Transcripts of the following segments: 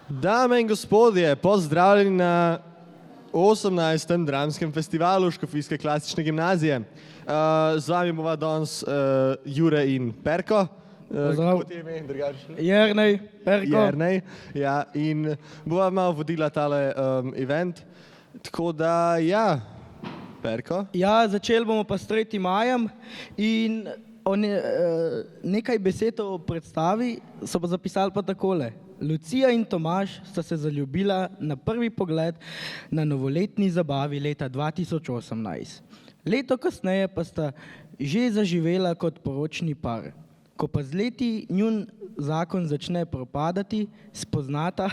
Dame in gospodje, pozdravljeni na 18. dramskem festivalu Škofijske klasične gimnazije. Z vami bova danes Jure in Perko. Kako ti je ime drugače? Jernej, Perko. Jernej, ja, in bova malo vodila tale event. Tako da, ja, Perko. Ja, začeli bomo pa s 3. majem in nekaj besed o predstavi so pa zapisali pa takole. Lucija in Tomaž sta se zaljubila na prvi pogled na novoletni zabavi leta 2018. Leto kasneje pa sta že zaživela kot poročni par. Ko pa z leti njun zakon začne propadati, spoznata,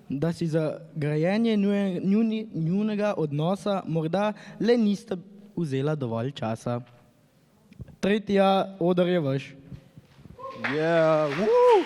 da si za grajenje njunega odnosa morda le nista vzela dovolj časa. 3. oder je vaš. Yeah, woo!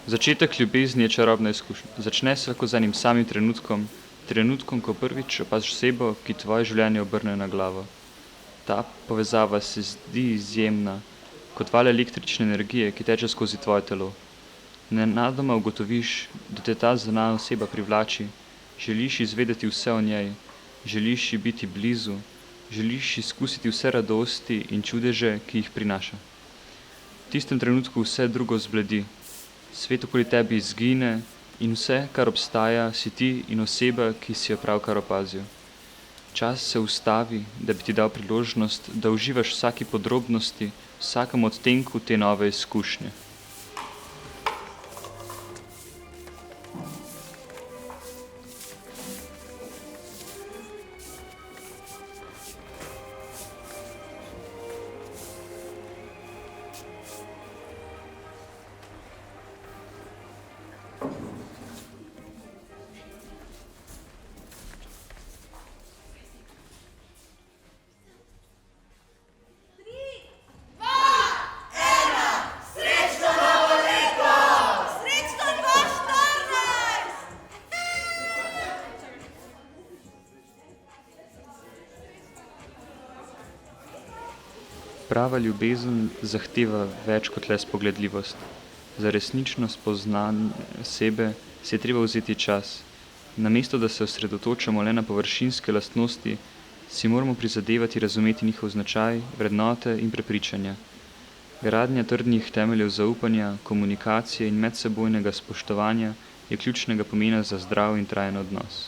Začetek ljubezni je čarobna izkušnja. Začne se lahko z enim samim trenutkom, ko prvič opaziš osebo, ki tvoje življenje obrne na glavo. Ta povezava se zdi izjemna, kot val električne energije, ki teče skozi tvoje telo. Nenadoma ugotoviš, da te ta znana oseba privlači, želiš izvedeti vse o njej, želiš ji biti blizu, želiš izkusiti vse radosti in čudeže, ki jih prinaša. V tistem trenutku vse drugo zbledi. Svet okoli tebi izgine in vse, kar obstaja, si ti in oseba, ki si jo pravkar opazil. Čas se ustavi, da bi ti dal priložnost, da uživaš vsaki podrobnosti, vsakem odtenku te nove izkušnje. Prava ljubezen zahteva več kot le spogledljivost. Za resnično spoznanje sebe si je treba vzeti čas. Namesto, da se osredotočamo le na površinske lastnosti, si moramo prizadevati razumeti njihov značaj, vrednote in prepričanja. Gradnja trdnih temeljev zaupanja, komunikacije in medsebojnega spoštovanja je ključnega pomena za zdrav in trajen odnos.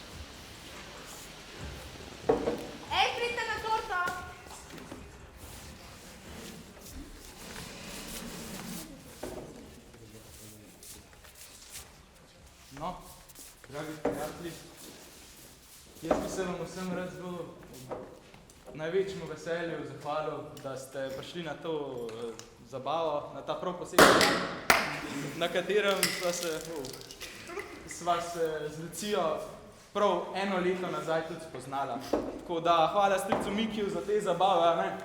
No, dragi prijatelji, jaz bi se vam vsem rad zelo največjemu veselju zahvalil, da ste prišli na to zabavo, na ta prav poseben dan, na katerem sva se z Lucijo prav 1 leto nazaj tudi spoznala. Tako da hvala stricu Mikiju za te zabave, ne?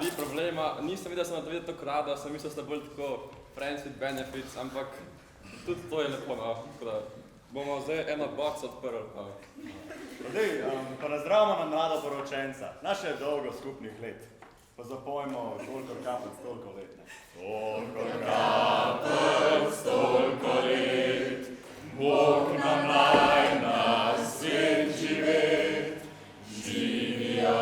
Ni problema, nisem videl, da sem nadovedel tako rada, sem mislil, da bolj tako friends with benefits, ampak tudi to je lepo, no, tako da bomo zdaj eno box odprli. Dej, pa nazdravimo na mlada poročenca, naše dolgo skupnih let. Pa zapojmo koliko kapljic, toliko let, ne? Koliko kapljic, toliko let, Bog nam naj nas svet živet, živija,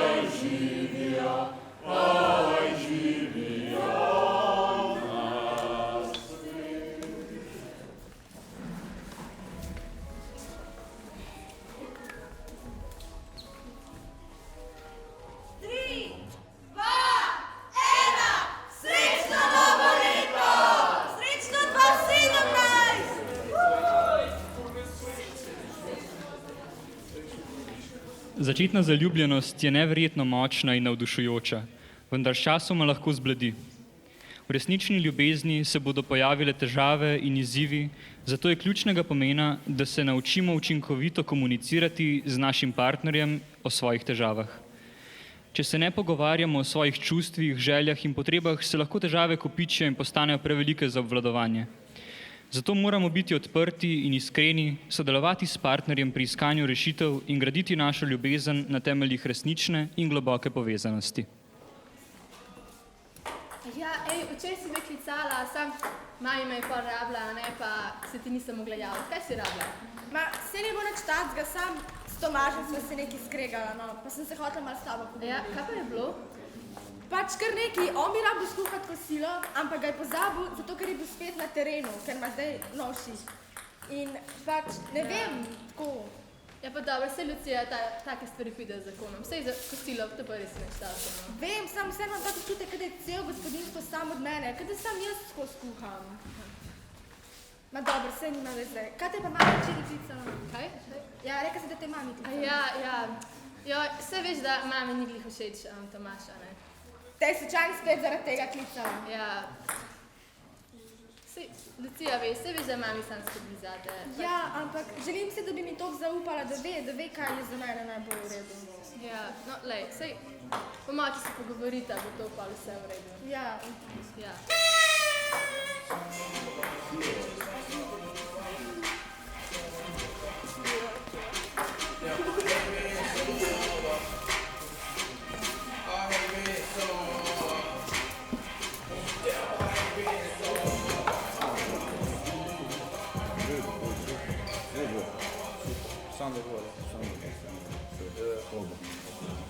aj živija, aj živija nas svet. Začetna zaljubljenost je neverjetno močna in navdušujoča, vendar s časoma lahko zbledi. V resnični ljubezni se bodo pojavile težave in izzivi, zato je ključnega pomena, da se naučimo učinkovito komunicirati z našim partnerjem o svojih težavah. Če se ne pogovarjamo o svojih čustvih, željah in potrebah, se lahko težave kopičijo in postanejo prevelike za obvladovanje. Zato moramo biti odprti in iskreni, sodelovati s partnerjem pri iskanju rešitev in graditi našo ljubezen na temeljih resnične in globoke povezanosti. Ja, včeraj si me klicala, sam mami me je pol rabila, ne, pa se ti nisem mogla javiti. Kaj si rabila? Ma, se ne bo nič tacga, sam s Tomažem sva se nekaj skregala, no, pa sem se hotela malo s tabo pogovoriti. Ja, kaj pa je bilo? Pač kar nekaj, on bi rabil skuhati kosilo, ampak ga je pozabil, zato ker je bil spet na terenu, ker ima zdaj nov šiht. In pač, ne vem, tako. Ja pa dobro, saj Lucija, take stvari pridejo z zakonom. Saj za kosilo, to pa res ne štavljamo. No. Vem, sam vse imam tako občutek, da je cel gospodinstvo sam od mene, da sam jaz skozi skuham. Ma dobro, saj nima veze. Kaj te pa mami včeraj klicala? Kaj? Ja, reka se, da te mami klicala. Ja. Jo, saj veš, da mami ni glih všeč Tomaša, ne? Te je slučajno spet zaradi tega klicala. Ja. Saj, Lucija, saj veš, da mami sam skrbi zate. Ja, ampak želim se, da bi mi toliko zaupala, da ve, kaj je za mene najbolj v redu. Ja, no, lej, saj, po moči se pogovorita, bo to pa vse v redu. Ja. Ja.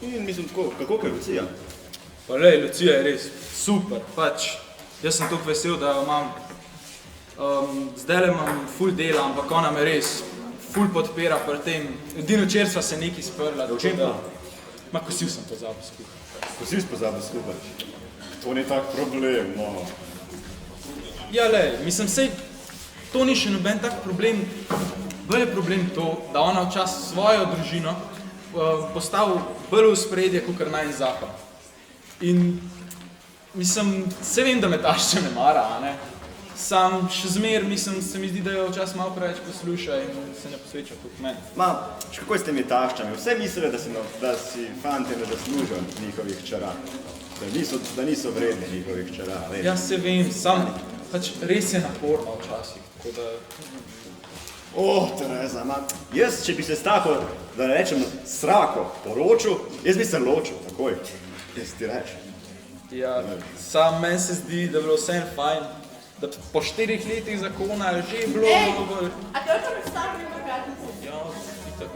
In mislim, kako je Lucija? Pa lej, Lucija je res super, pač. Jaz sem toliko vesel, da jo imam. Zdajle imam ful dela, ampak ona me res ful podpira pri tem. Edino včeraj sva se nekaj sprla. V čem pa? Ma kosil sem pozabil skuhati. Kosil si pozabil skuhati? To ni tak problem, no. Ja, lej, mislim, sej, to ni še noben tak problem. Bolj je problem to, da ona včasih svojo družino postavi bolj v spredje, kakor najin zakon. In mislim, se vem, da me tašča ne mara, a ne? Sam še zmer, mislim, se mi zdi, da jo včasih malo preveč posluša in se ne posveča kot meni. Ma, kako je s temi taščami? Vse misle, da si fante ne zaslužijo njihovih čara. Da niso vredni njihovih čara. Ja, se vem, sam pač res je naporno včasih, tako da... Tereza, jaz, če bi se s tako, da ne rečem, srako poročil, jaz bi se ločil, takoj. Jaz ti rečem. Ja, sam meni se zdi, da bi bilo vsem fajn, da po 4 letih zakona je že bilo malo bolj... A to je to predstavljeno v gradnici? Ja, itak.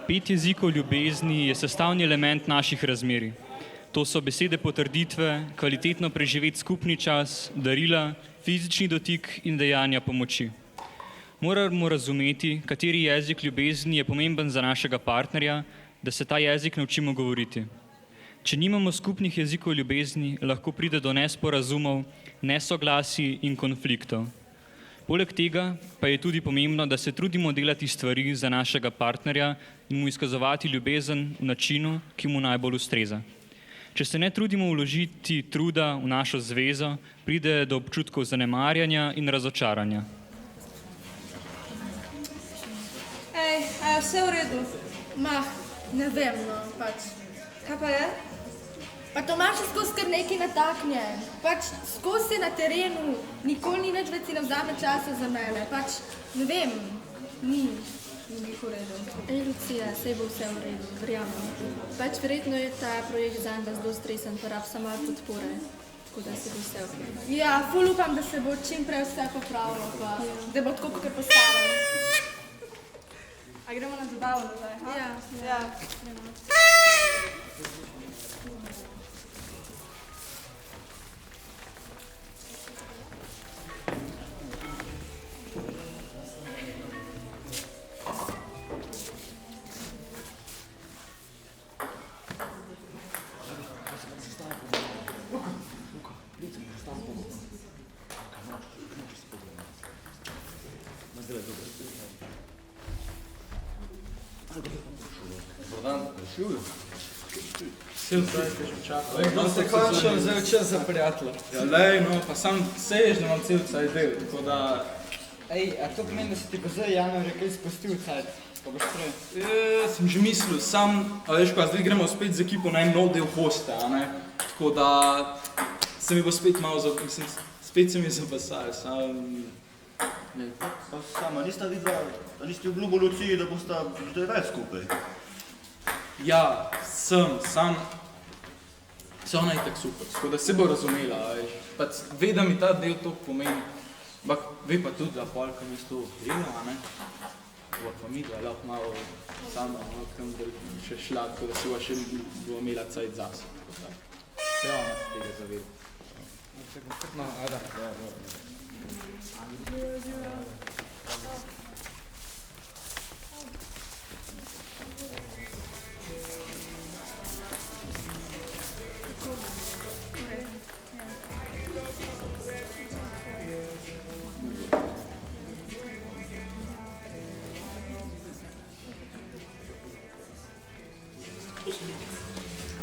Pet jezikov ljubezni je sestavni element naših razmerij. To so besede potrditve, kvalitetno preživeti skupni čas, darila, fizični dotik in dejanja pomoči. Moramo razumeti, kateri jezik ljubezni je pomemben za našega partnerja, da se ta jezik naučimo govoriti. Če nimamo skupnih jezikov ljubezni, lahko pride do nesporazumov, nesoglasij in konfliktov. Poleg tega pa je tudi pomembno, da se trudimo delati stvari za našega partnerja in mu izkazovati ljubezen v načinu, ki mu najbolj ustreza. Če se ne trudimo vložiti truda v našo zvezo, pride do občutkov zanemarjanja in razočaranja. Vse v redu. Mah, ne vem, no, pač. Kaj pa je? Pa Tomaž je skozi kar nekaj nataknje. Pač skozi na terenu, nikoli ni nič več si ne vzame časa za mene. Pač, ne vem, ni glih v redu. Lucija, saj bo vse v redu, verjamem. Pač verjetno je ta projekt zanj zelo stresen, pa rab samo malo podpore. tako da se bo vse ok. Ja, ful upam, da se bo čim prej vse popravilo, pa da bo tako, kot je postavljeno. A gremo na zabavo nazaj? Ja. Vse zdaj te že čakal. Kdo ste končno vzel čas za prijatelja? Ja, lej, no, pa sam seješ, da imam cel caj del, tako da... Ej, a to pomeni, da si ti pa zdaj januarja kaj spustil cajt? Pa boš prej? Sem že mislil, sam, a veš pa, zdaj gremo spet z ekipo na en nov del hoste, a ne? Tako da se mi bo spet malo, mislim, spet se mi zapasal, sam... Pa sama, nista videla, da niste obljubil Luciji, da bosta zdaj več skupaj. Ja, sam, se ona je tak super, tako da se bo razumela, veš. Pa ve, da mi ta del to pomeni, ampak ve pa tudi, da polka mi s to dela, a ne? Bo pa mi da lahko malo sama, kam da še šla, tako da se bo še bo imela cajt zase. Se ona se tega zaveda. No, Ada.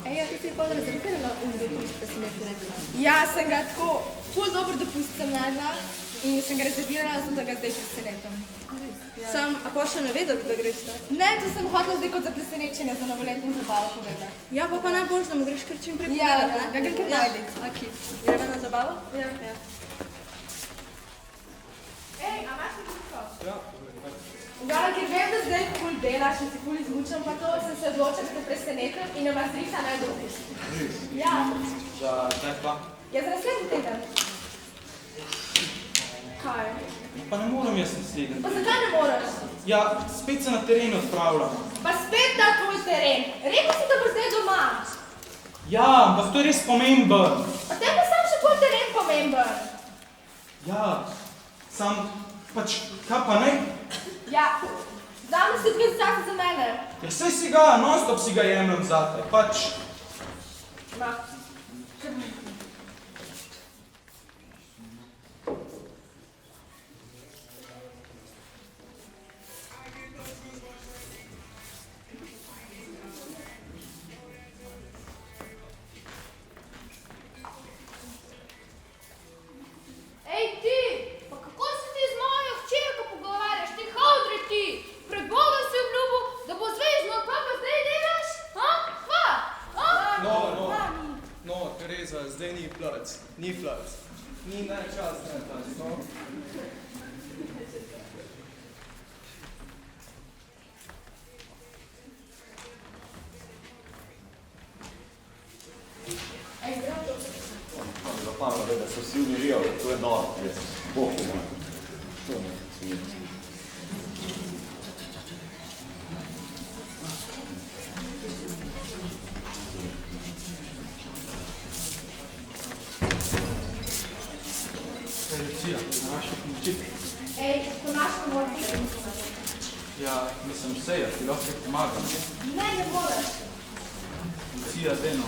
Ej, ja, ti si pa rezervirala dopust, da si nekaj rekla. Ja, sem ga tako, ful dober dopust sem našla in sem ga rezervirala, zato da ga zdaj presenetam. Sam, a pa še ne ve, da greš ta? Ne, to sem hotela zdaj kot za presenečenje za novoletno zabavo povedati. Ja, pa najbolj, da mu greš kar čim prej Ja, povedati, ga grem kar najdeti. Ok, gremo na zabavo? Ja. Ej, a imaš nekaj tako? Ja. Gala, ker vem, da zdaj ful delaš in si ful izmučam, pa to sem se odločila, da te presenetam in da vas risa naj dopust. Ja. Zdaj pa? Ja, za naslednji teden. Kaj? Pa ne moram jaz naslednji. Pa zakaj ne moraš? Ja, spet se na terenu odpravljam. Pa spet na tvoj teren. Rekel si, da boš zdaj doma. Ja, ampak to je res pomemben. Pa tem pa sam še tvoj teren pomemben. Ja, sam, pač, kaj pa ne? Ja, zame si 2 časa za mene. Ja, saj si ga, non-stop si ga jemljem zate, pač. Ma. Ej, ti! Pa kako se ti z mojo hčerko pogovarjaš? Ti hodri ti! Pred Bogom si obljubil, da bo zvezno, pa zdaj delaš? Ha? Kva? Ha? No, Tereza, zdaj ni plac. Ni najčas, ne tac, no. Zapamem, da se vsi umirijo, to je noro, Bog pomoj. To ne, smijem. Lucija, naša pomoči. Ej, po našem moram biti. Ja, mislim, vse, jaz ti lahko pomagam. Ne moreš. Lucija, deno.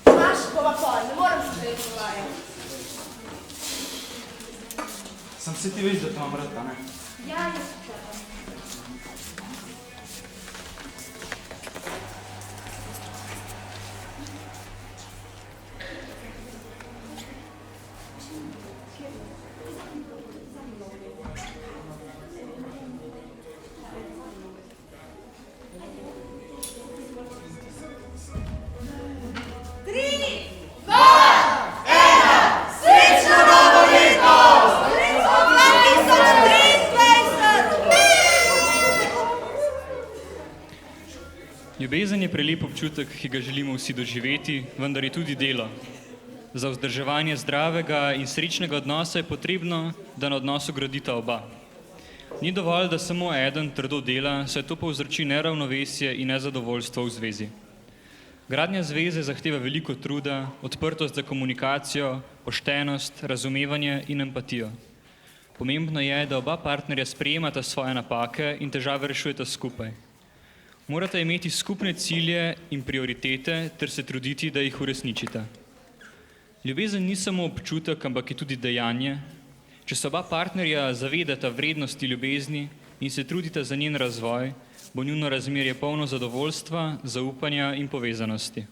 Naš bova pol, ne morem se zdaj pogovarjati. Sam se ti veš, da te imam rad, a ne? Ja, jaz počakam. Srečno novo leto! Srečno 2023! Ljubezen je prelep občutek, ki ga želimo vsi doživeti, vendar je tudi delo. Za vzdrževanje zdravega in srečnega odnosa je potrebno, da na odnosu gradita oba. Ni dovolj, da samo eden trdo dela, saj to povzroči neravnovesje in nezadovoljstvo v zvezi. Gradnja zveze zahteva veliko truda, odprtost za komunikacijo, poštenost, razumevanje in empatijo. Pomembno je, da oba partnerja sprejemata svoje napake in težave rešujeta skupaj. Morata imeti skupne cilje in prioritete ter se truditi, da jih uresničita. Ljubezen ni samo občutek, ampak je tudi dejanje. Če se oba partnerja zavedata vrednosti ljubezni in se trudita za njen razvoj, bo njuno razmerje polno zadovoljstva, zaupanja in povezanosti.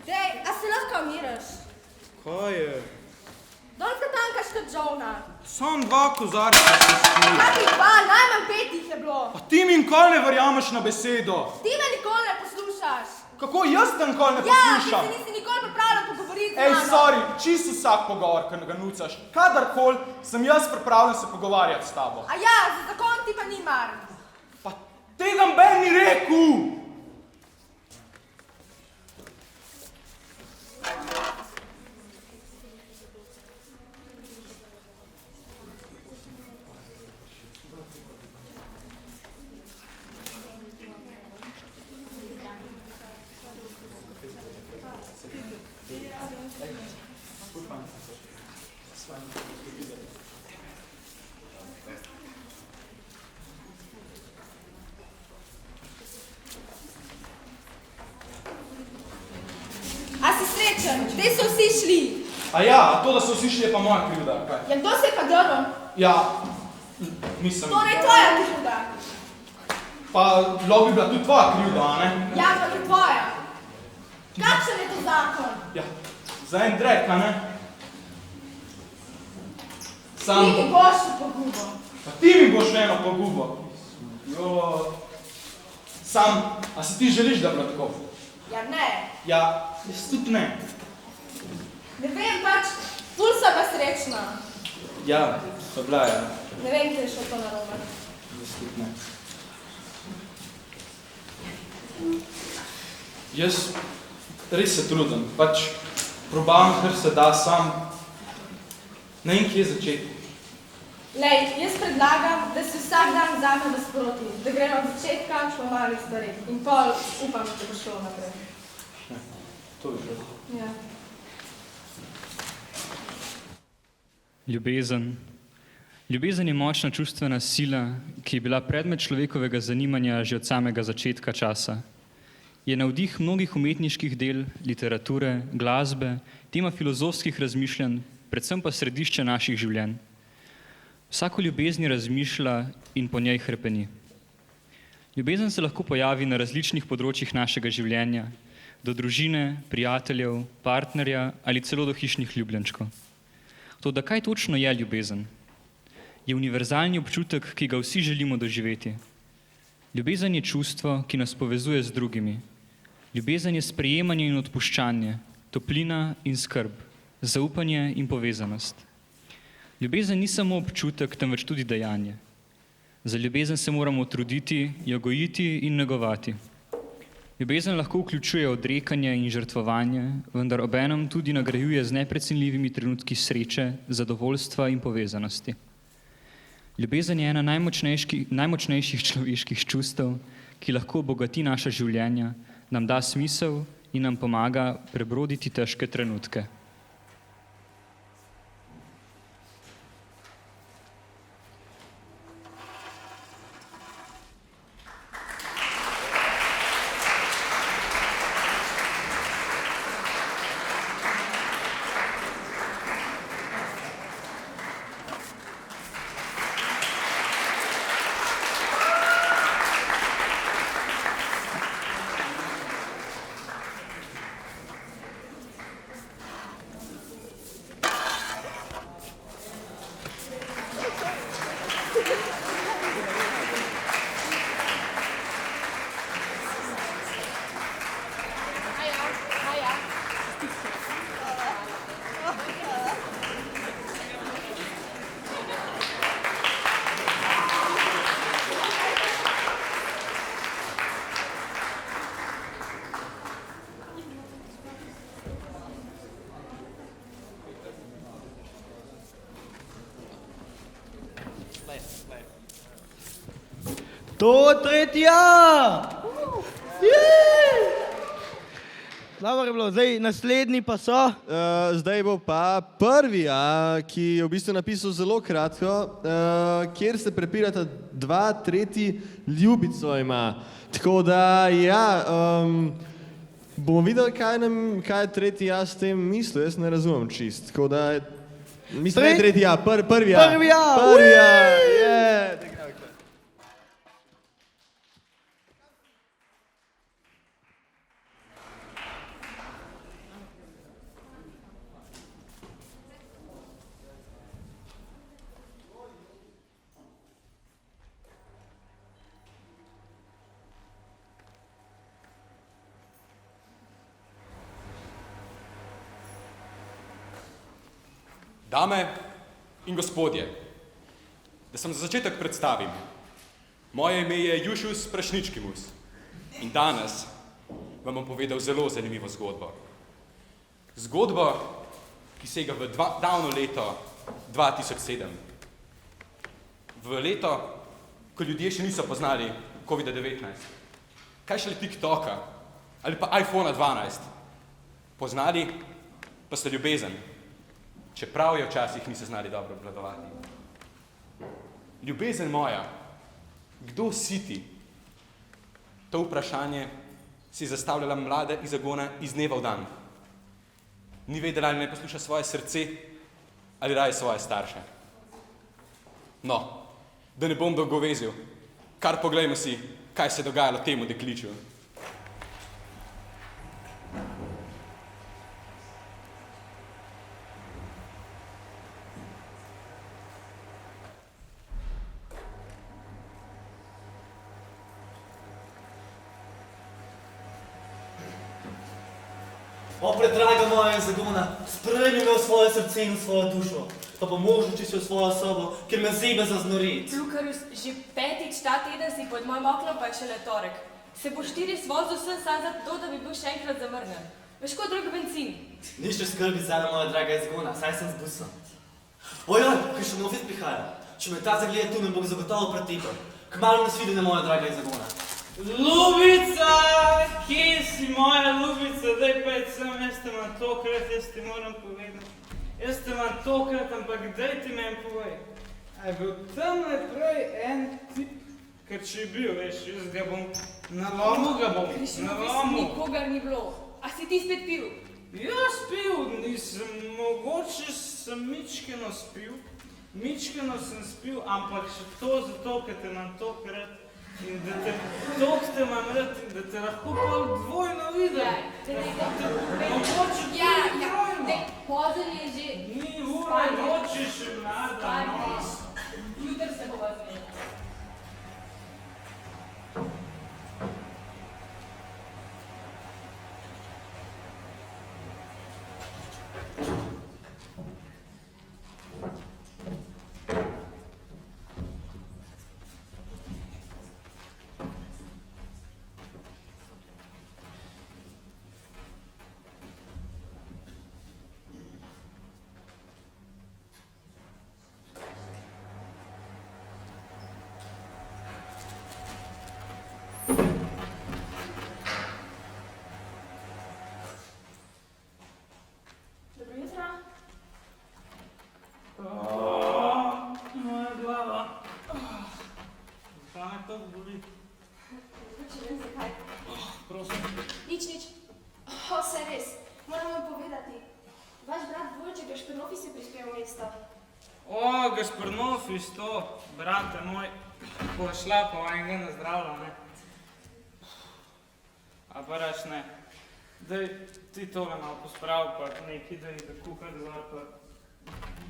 Dej, a se lahko umiraš? Kaj je? Dolka tankaš kot žolna. Sam 2 kozarca se šli. Kakih 2, najmanj 5 jih je bilo. Pa ti mi nikoli ne verjameš na besedo. Ti me nikoli ne poslušaš. Kako jaz te nikoli ne Ja, poslušam? ti se nisi nikoli pripravljal pogovoriti z Ej, mano. sorry, čisto vsak pogovor, ki ga nucaš, kadarkoli sem jaz pripravljen se pogovarjati s tabo. A ja, za zakon ti pa ni mar. Pa tega Ben ni rekel! A si srečen? Zdaj so vsi šli. A ja, a to, da so vsi šli, je pa moja krivda. Kaj? Ja, kdo se je pa drl? Ja, mislim. Torej tvoja krivda. Pa lahko bi bila tudi tvoja krivda, a ne? Ja, pa je tvoja. Kakšen je to zakon? Ja, za en drek, a ne? Ti mi boš pogubo. Pa ti mi boš eno pogubo. Jo. Sam, a si ti želiš, da bi bilo tako? Ja, ne. Ja, jaz tudi ne. Ne vem pač, ful so pa srečna. Ja, so bila, ja. Ne vem, kje je šlo to narobe. Jaz tudi ne. Jaz res se trudim, pač probavam, kar se da, sam ne vem, kje začeti. Lej, jaz predlagam, da si vsak dan vzame v sproti, da gremo od začetka po malih stvareh in pol upam, da bo šlo naprej. To je šlo. Ja. Ljubezen. Ljubezen je močna čustvena sila, ki je bila predmet človekovega zanimanja že od samega začetka časa. Je navdih mnogih umetniških del, literature, glasbe, tema filozofskih razmišljanj, predvsem pa središče naših življenj. Vsako ljubezni razmišlja in po njej hrepeni. Ljubezen se lahko pojavi na različnih področjih našega življenja, do družine, prijateljev, partnerja ali celo do hišnih ljubljenčkov. Toda kaj točno je ljubezen? Je univerzalni občutek, ki ga vsi želimo doživeti. Ljubezen je čustvo, ki nas povezuje z drugimi. Ljubezen je sprejemanje in odpuščanje, toplina in skrb, zaupanje in povezanost. Ljubezen ni samo občutek, temveč tudi dejanje. Za ljubezen se moramo truditi, jo gojiti in negovati. Ljubezen lahko vključuje odrekanje in žrtvovanje, vendar obenem tudi nagrajuje z neprecenljivimi trenutki sreče, zadovoljstva in povezanosti. Ljubezen je ena najmočnejših človeških čustev, ki lahko obogati naša življenja, nam da smisel in nam pomaga prebroditi težke trenutke. To tretja! Dobro je bilo, zdaj naslednji pa so. Zdaj bo pa prvi, ki je v bistvu napisal zelo kratko, kjer se prepirata dva, tretji ljubico ima. Tako da, ja, bomo videli, kaj je tretji s tem mislil, jaz ne razumem čist. Tako da, mislim, da je tretji prvi Prvi ja! Prvi je! Dame in gospodje, da sem za začetek predstavim. Moje ime je Jušius Prašničkimus in danes vam bom povedal zelo zanimivo zgodbo. Zgodbo, ki sega v davno leto 2007. V leto, ko ljudje še niso poznali COVID-19. Kaj šele TikToka ali pa iPhona 12. Poznali pa ste ljubezen. Čeprav je včasih niso znali dobro obvladovati. Ljubezen moja, kdo si ti? To vprašanje si je zastavljala mlada iz Zagona iz dneva v dan. Ni vedela, ali naj posluša svoje srce ali raje svoje starše. No, da ne bom dolgovezil, kar poglejmo si, kaj se je dogajalo temu dekliču. O, predraga moja Zagona, sprejmi me v svoje srce in v svojo dušo. Pa pomožu čisto v svojo sobo, ker me zebe zaznorit. Lukarus, že petič ta teden si pod mojim oknom, pa je šele torek. Se bo 4 svozil sem sam zato, da bi bil še enkrat zavrnen. Veš, kot drug benzin. Nič ne skrbi zame, moja draga Zagona, saj sem z busom. Ojoj, kaj še novit prihaja. Če me ta zagleda tu, me bo zagotovo pretipal. Kmalu nas videne, moja draga Zagona. Ljubica, kje si moja ljubica, daj pejt sem, jaz te imam tokrat, jaz ti moram povedati. Jaz te imam tokrat, ampak daj ti meni povej. A je bil tamle prej en tip, ker če je bil, veš, jaz ga bom, nalomil ga bom, nalomil. Nikogar ni bilo. A si ti spet pil? Jaz pil nisem, mogoče sem mičkeno spil, mičkeno sem spil, ampak še to zato, ker te imam tokrat. In da te tok te imam rad in da te lahko pol dvojno vidim. Ja, pozen je že. Ni ura, noči še mlada, no. Jutr se bova zmenila. Moja glava. Pa me to boli. Če vem zakaj. Prosim. Nič. O, se res. Moram vam povedati. Vaš brat Dvojček Gašpernofis je prispel v mesto. O, Gašpernofis, to, brate moj, ko je šla pa enega na zdravlja, ne. A pa rač ne. Daj ti tole malo pospravi, pa nekaj da jih da kuhati zvar, pa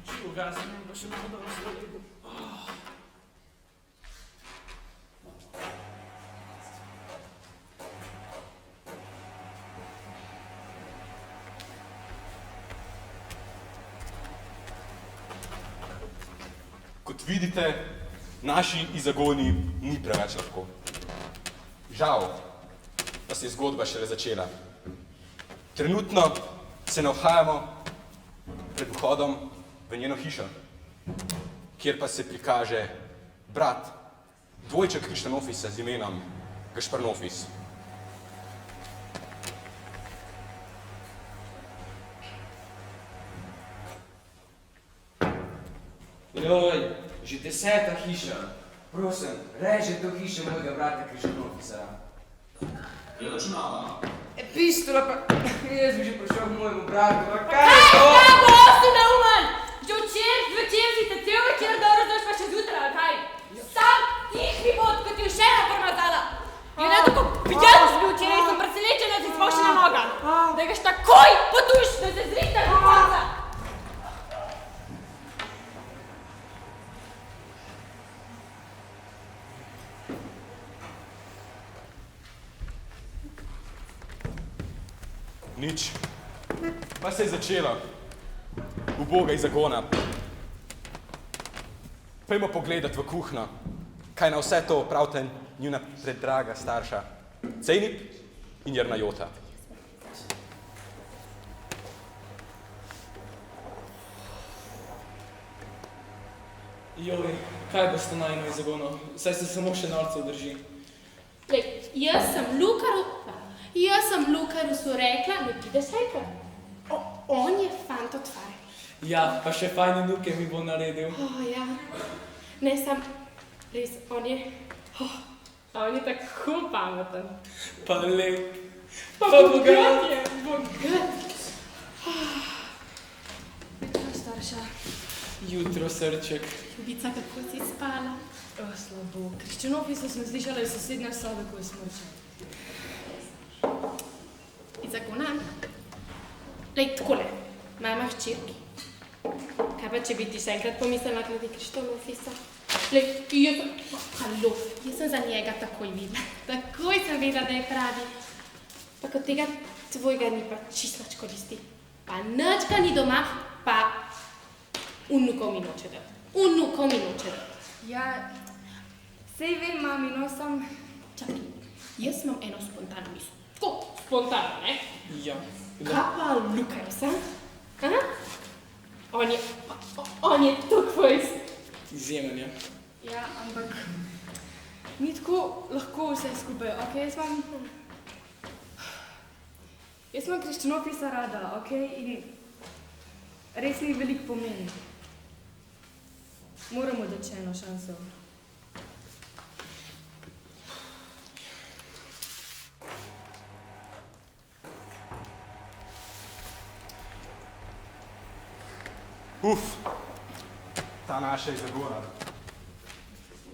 či ugasnim, pa še malo dobro sledi. Kot vidite, naši izagoni ni preveč lahko. Žal, pa se je zgodba šele začela. Trenutno se nahajamo pred vhodom v njeno hišo, kjer pa se prikaže brat dvojček Krištanofisa z imenom Gašparnofis. Joj, že 10. hiša. Prosim, reži to hišo mojega brata Krištanofisa. Je računala. Epistola pa... Jaz bi že prišel k mojemu bratu, pa kaj je to? Kaj bo si neumen? Že včer, zvečer si se cel večer dobro znaš pa še zjutraj, ali kaj? Sam tih mi bod, kot ti še ena premazala. Je ne tako pijan si bil včeraj, sem presenečen, da si sploh še na nogah. Da gaš takoj potuš, da se zrita do konca. Nič. Pa se je začelo. Uboga iz zagona. Pojmo pogledat v kuhno, kaj na vse to pravite njuna predraga starša Cejnip in Jernajota. Joj, kaj boste najno iz zagonov? Saj se samo še norcev drži. Lej, jaz sem Lukarusu rekla, da pride šejkar. On je fant od fare. Ja, pa še fajne nuke mi bo naredil. Ja. Ne, sam, res, on je tako pameten. Pa lep. Pa bogat je, bogat. Jutro, starša. Jutro, srček. Ljubica, kako si spala? Slabo. Kriščanofisa sem slišala iz sosednje sobe, ko je smrčal. Iz zagona? Lej, takole, mama hčerki. Kaj pa, če bi ti še enkrat pomislila glede Krištanofisa? Lej, jaz sem za njega takoj videla. Takoj sem vedela, da je pravi. Pa kot tega tvojega ni pa čisto nič koristi. Pa nič ga ni doma, pa vnukov mi noče dati. Ja, sej vem, mami, no sem... Čakaj, jaz imam eno spontano misel. Tako, spontano, ne? Ja. Kaj pa Lukarus, a? On je tuk fajs. Izjemen je. Ja, ampak ni tako lahko vse skupaj, okej? Jaz imam Kriščanofisa rada, okej? In res mi veliko pomeni. Moramo dati še eno šanso. Ta naša iz zagona.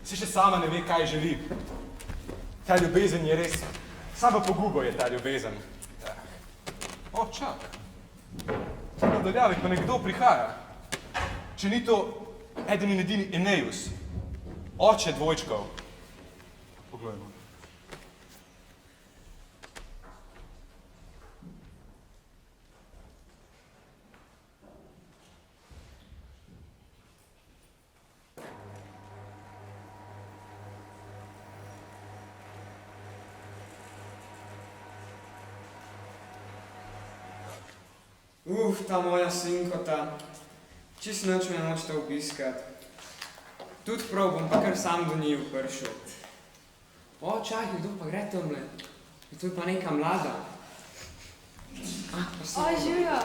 Si še sama ne ve, kaj želi. Ta ljubezen je res, sama pogubo je ta ljubezen. O, čak. Na daljavek pa nekdo prihaja. Če ni to eden in edini Enejus, oče dvojčkov. Poglejmo. Ta moja sinkota. Čisto noč me nočete obiskat. Tudi prav bom pa kar sam do njiju prišel. O, čakaj, kdo pa gre tamle? To je pa neka mlada. Živjo,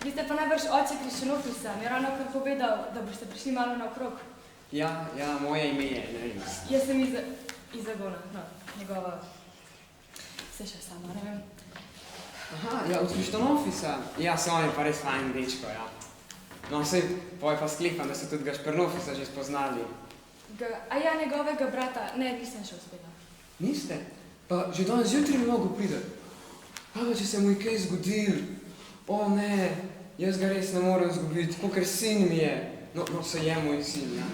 vi ste pa najbrž oče Kriščanofisa. Mi je ravno kar povedal, da boste prišli malo naokrog. Ja, moje ime je, ne vem. Jaz sem iz zagona, no, njegova... Se še sama, ne vem. Ja, od Krištanofisa. Ja, se on je pa res fajn dečko, ja. No, sej, poj pa sklepam, da ste tudi Gašparnofisa že spoznali. A ja, njegovega brata, ne, nisem še uspela. Niste? Pa že danes zjutraj bi mogel priti. Pa če se mu je kaj zgodil. O ne, jaz ga res ne morem zgubiti, kakor sin mi je. No, se je moj sin, ja.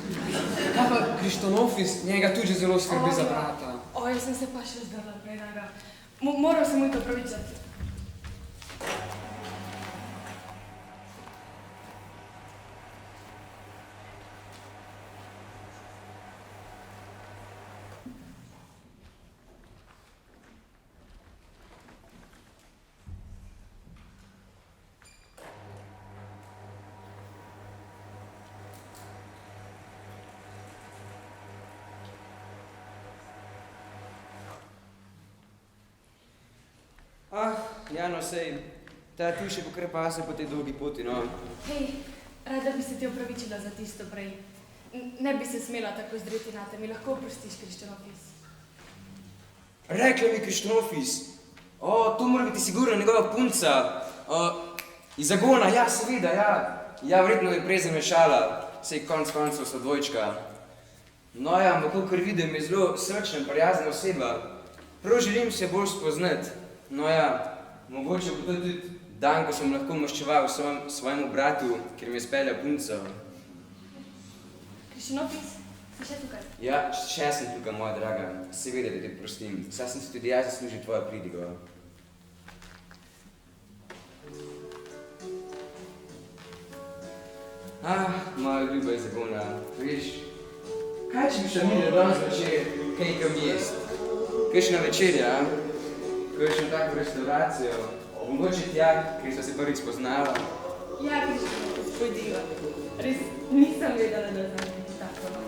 Kaj pa Krištanofis, njega tudi zelo skrbi za brata. Jaz sem se pa še zdala prej naga. Moram se mu to pravičati. Ja, no, sej, ta tu še pokrepa se po tej dolgi poti, no. Hej, rada bi se ti opravičila za tisto prej. Ne bi se smela tako zdreti nate, mi lahko oprostiš, Kriščanofis. Rekla mi Kriščanofis. O, to mora biti sigurno njegova punca. Iz Zagona, ja, seveda, ja. Ja, verjetno je prej zamešala. Sej konc koncev so dvojčka. No ja, ampak kakor vidim, je zelo srčna in prijazna oseba. Prav želim se bolj spoznati. No ja, mogoče bo to tudi dan, ko sem lahko maščeval svojemu bratu, ker mi je speljal punco. Kriščanofis, si še tukaj? Ja, še sem tukaj, moja draga. Seveda, da te prostim. Saj sem si tudi jaz zaslužil tvojo pridigo. Moja ljuba iz Zagona, veš, kaj če bi šla mi danes večer kaj kam jest? Kakšna večerja, kakšno tako restauracijo, mogoče tja, ker sva se prvič spoznala. Ja, Kriščanofis, pojdiva. Res nisem vedela, da znam biti tako.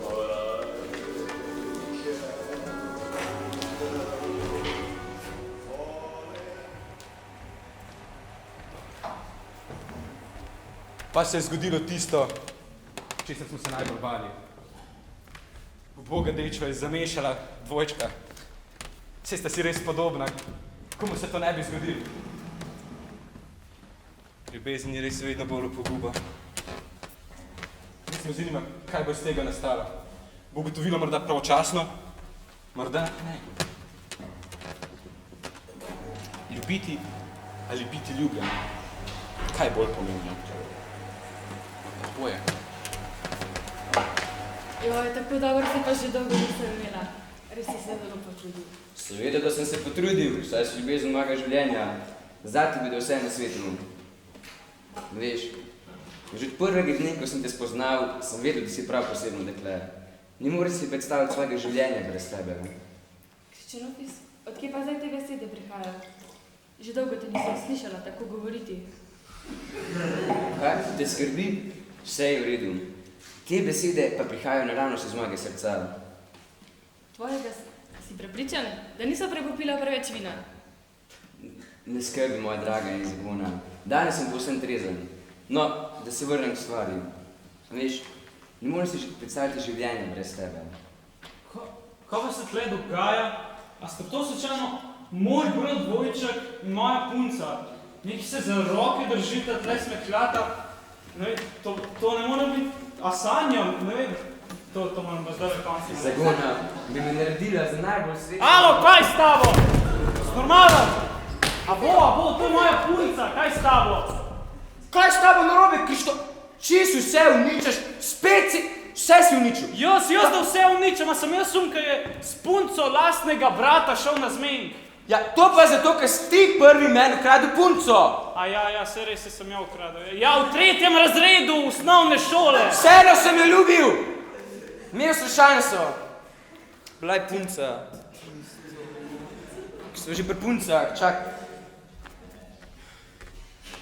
Pa se je zgodilo tisto, česar smo se najbolj bali. Uboga dečva je zamešala dvojčka. Saj sta si res podobna, komu se to ne bi zgodilo. Ljubezen je res vedno bolj poguba. Res me zanima, kaj bo iz tega nastalo. Bo ugotovilo morda pravočasno, morda ne. Ljubiti ali biti ljubljen, kaj je bolj pomembno? Boje. Joj, tako dobro se pa že dolgo nisem imela. Res si se zelo potrudil. Seveda, da sem se potrudil, saj si ljubezen mojega življenja. Zate bi da vse na svetu. Veš, že od prvega dne, ko sem te spoznal, sem vedel, da si prav posebno dekle. Ni moreš si predstavljati svojega življenja brez tebe. Kriščanofis, odkje pa zdaj te besede prihajajo? Že dolgo te nisem slišala tako govoriti. Kaj te skrbi? Vse je v redu. Te besede pa prihajajo naravnost iz mojega srca. Tvojega si prepričan, da niso prepopila preveč vina? Ne skrbi, moja draga iz Zagona. Danes sem povsem trezen. No, da se vrnem k stvari. Veš, ne morem si predstavljati življenja brez tebe. Kaj pa se tle dogaja? A sta to slučajno moj brat dvojček in moja punca? Neki se za roke držita, tle smehljata. Ne vem, to ne mora biti, a sanjam, ne vem. To moram pa zdaj konci. Zagona bi me naredila za najbolj srečno. Alo, kaj s tabo? Normalno? A bo, to je moja punca, kaj s tabo? Kaj s tabo narobe, Krišto? Če si vse uničaš, spet si, vse si uničil. Jaz da vse uničam, a sem jaz ki je s punco lastnega brata šel na zmenk. Ja, to pa zato, ker si ti prvi meni ukradel punco. A ja, se res sem jo ukradel. Ja, v 3. razredu osnovne šole. Vseeno sem jo ljubil. Imel so šanso. Bila je punca. Ki so že pri puncah, čak.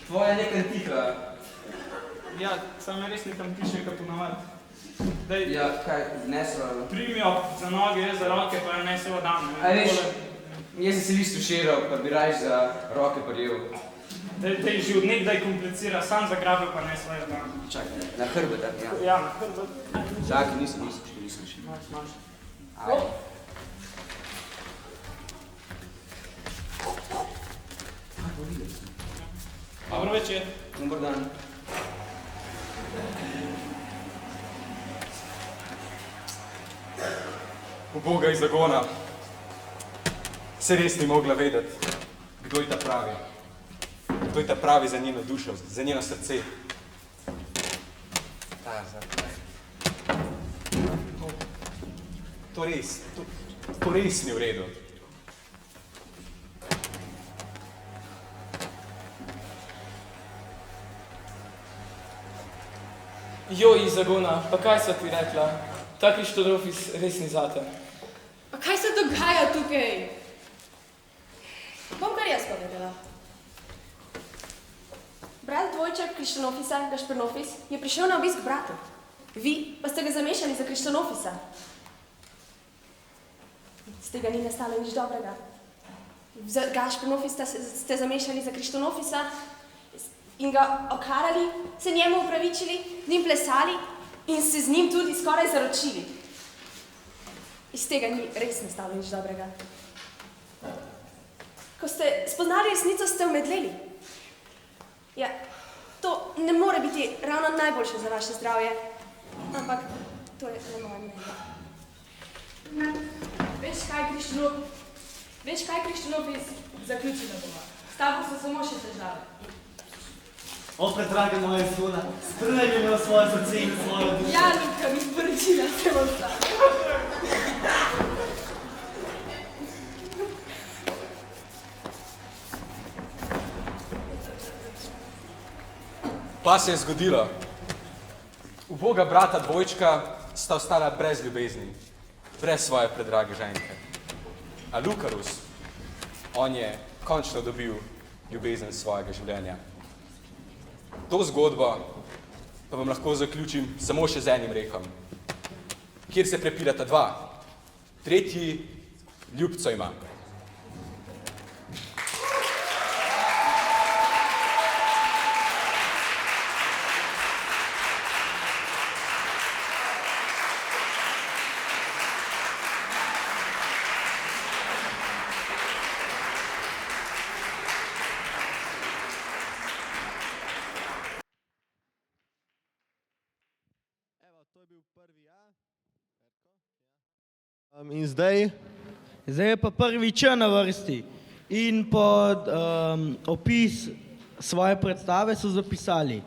Tvoja nekaj tiha. Ja, sam je res nekam tiše, kot ponavad. Ja, kaj, vnesla? Primi jo za noge, jaz za roke, pa jo neseva dan. A veš, jaz sem se listu širal, pa bi rajš za roke prijel. Dej že od nekdaj komplicira, sam zagrabil, pa neseva jaz dan. Čakaj, na hrbet, ja. Ja, na hrbet. Čakaj, nisem še. Maš. Au. Dobro večer. Dobar dan. Uboga iz Zagona. Se res ni mogla vedeti, kdo je ta pravi. Kdo je ta pravi za njeno dušo, za njeno srce. To res ni v redu. Joj, iz Zagona, pa kaj sva ti rekla? Ta Kriščanofis res ni zate. Pa kaj se dogaja tukaj? Bom kar jaz povedala. Brat dvojček Kriščanofisa, Gašpernofis, je prišel na obisk bratu. Vi pa ste ga zamešali za Kriščanofisa. Z tega ni nastalo nič dobrega. Gašpernofis ste zamešali za Krištonofisa in ga okarali, se njemu upravičili, z njim plesali in se z njim tudi skoraj zaročili. Iz tega ni res nastalo nič dobrega. Ko ste spoznali resnico, ste omedleli. Ja, to ne more biti ravno najboljše za vaše zdravje, ampak to je za moje mnenje. Veš kaj, Krištonofis, zaključila bova. S tabo so samo še težave. O, predraga moja Zvona, spremljaj me v svoje srce in svojo dušo. Ja, Luka, mi sporočila se vam sta. Pa se je zgodilo. Uboga brata dvojčka sta ostala brez ljubezni, brez svoje predrage ženke. A Lukarus, on je končno dobil ljubezen svojega življenja. To zgodbo pa vam lahko zaključim samo še z enim rekom, kjer se prepirata dva, tretji ljubco ima. In zdaj? Zdaj je pa prvi Č na vrsti. In pod opis svoje predstave so zapisali: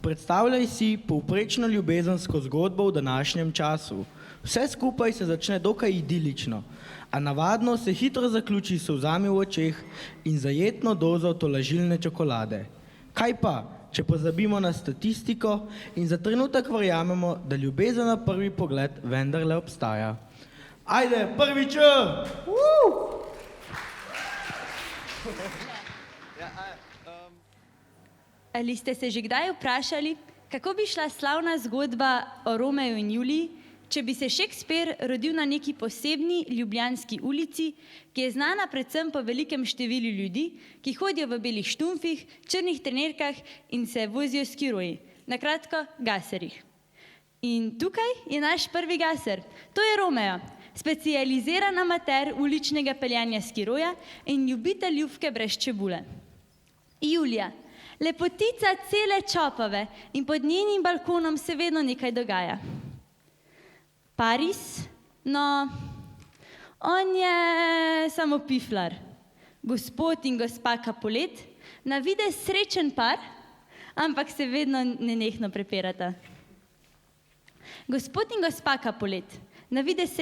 predstavljaj si povprečno ljubezensko zgodbo v današnjem času. Vse skupaj se začne dokaj idilično, a navadno se hitro zaključi s solzami v očeh in zajetno dozo tolažilne čokolade. Kaj pa, če pozabimo na statistiko in za trenutek verjamemo, da ljubezen na prvi pogled vendarle obstaja? Ajde, prvi Č! Ali ste se že kdaj vprašali, kako bi šla slavna zgodba o Romeju in Juliji, če bi se Shakespeare rodil na neki posebni ljubljanski ulici, ki je znana predvsem po velikem številu ljudi, ki hodijo v belih štumfih, črnih trenerkah in se vozijo s skiroji, na kratko gaserjih. In tukaj je naš prvi gaser, to je Romeo, specializiran amater uličnega peljanja skiroja in ljubitelj ljubke brez čebule. Julija, lepotica cele Čopove in pod njenim balkonom se vedno nekaj dogaja. Paris, no, on je samo piflar. Gospod in gospa Capulet, na videz srečen par, ampak se vedno nenehno prepirata. Gospod in gospa Capulet, na videz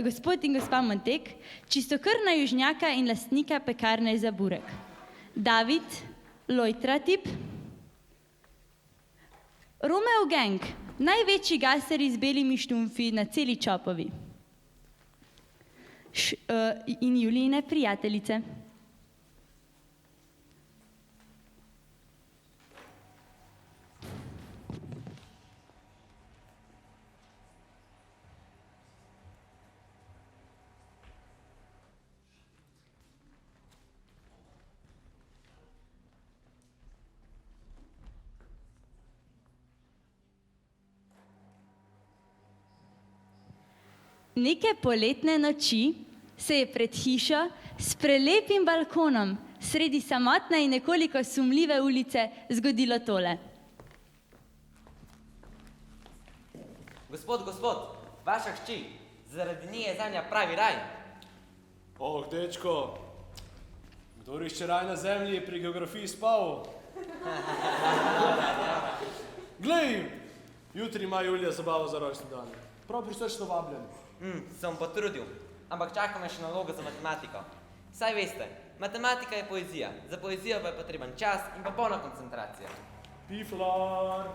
gospod in gospa Montek, čistokrvna južnjaka in lastnika pekarne za burek. David, lojtra tip. Romeo gang, največji gaseri z belimi štumfi na celi Čopovi. In Julijine prijateljice. Neke poletne noči se je pred hišo s prelepim balkonom sredi samotne in nekoliko sumljive ulice zgodilo tole. Gospod, vaša hči, zaradi nje je zanja pravi raj. Oh, dečko, kdor išče raj na zemlji, je pri geografiji spal. Glej, jutri ima Julija zabavo za rojstni dan. Prav prisrčno vabljen. Sem potrudil, ampak čaka me še naloga za matematiko. Saj veste, matematika je poezija, za poezijo pa je potreben čas in pa polna koncentracija. Piflar!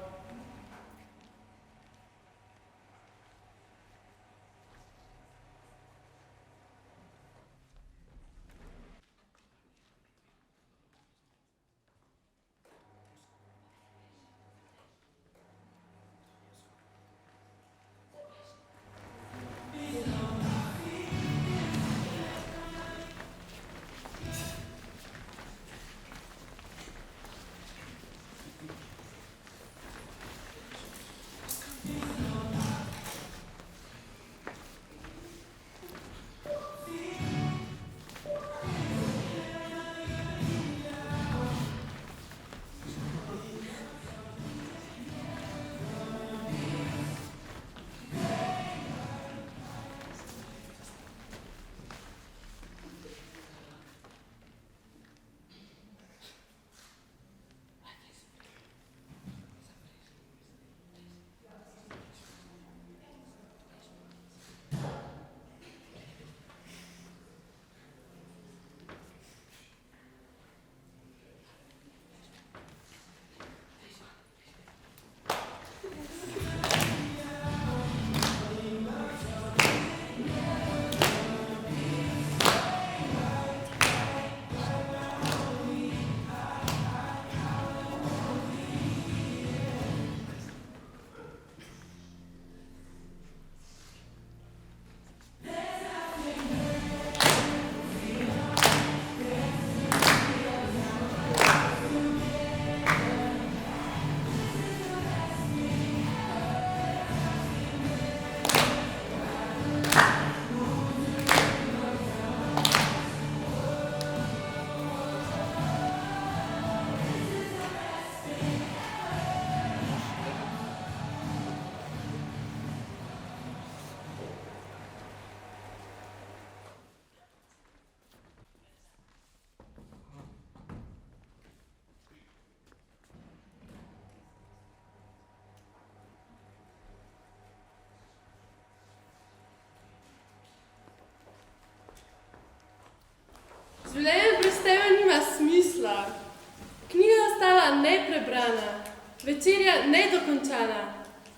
končana. Večerja nedokončana.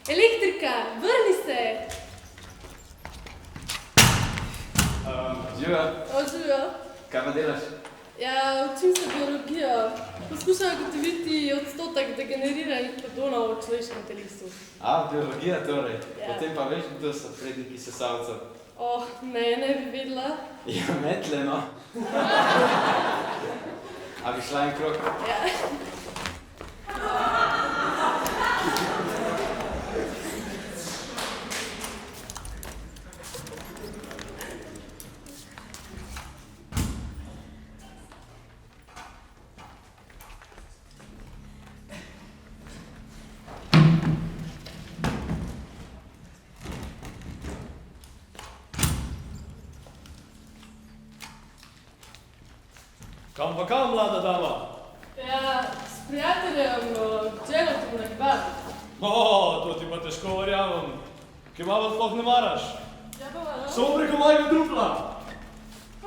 Elektrika, vrni se! Živa, Živijo. kaj pa delaš? Ja, učim se biologijo. Poskušam ugotoviti odstotek degeneriranih podonov v človeškem telesu. Biologija torej. Ja. Potem pa veš, kdo so predniki sesalcev. Ne bi vedela. Ja, metle, no. A bi šla en krog? Ja. Kam pa kam, mlada dama? Ja, s prijateljem Dželotom na kebab. To ti pa težko verjamem. Kebaba sploh ne maraš. Ja, pa malo. Samo preko mojega trupla.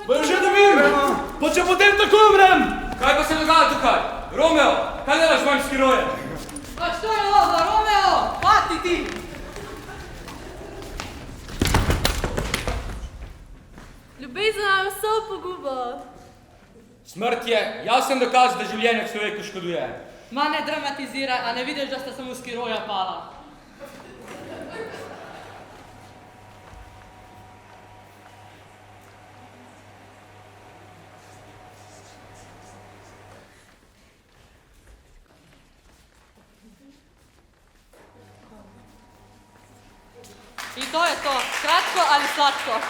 Bojo že da vidim, pa če potem takoj umrem. Kaj pa se dogaja tukaj? Romeo, kaj delaš mojim skirojem? Pa što je ovo, Romeo? Pati ti! Ljubezen nam vso pogubo. Smrt je jasen dokaz, da življenje človeku škoduje. Ma ne dramatiziraj, a ne vidiš, da sta samo skiroja pala? In to je to, kratko ali sladko.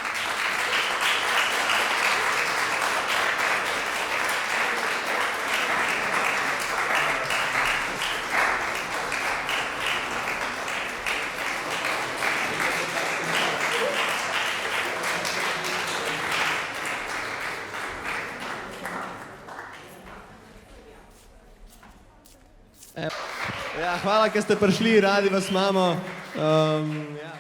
Ja, hvala, ker ste prišli, radi vas imamo. Ja.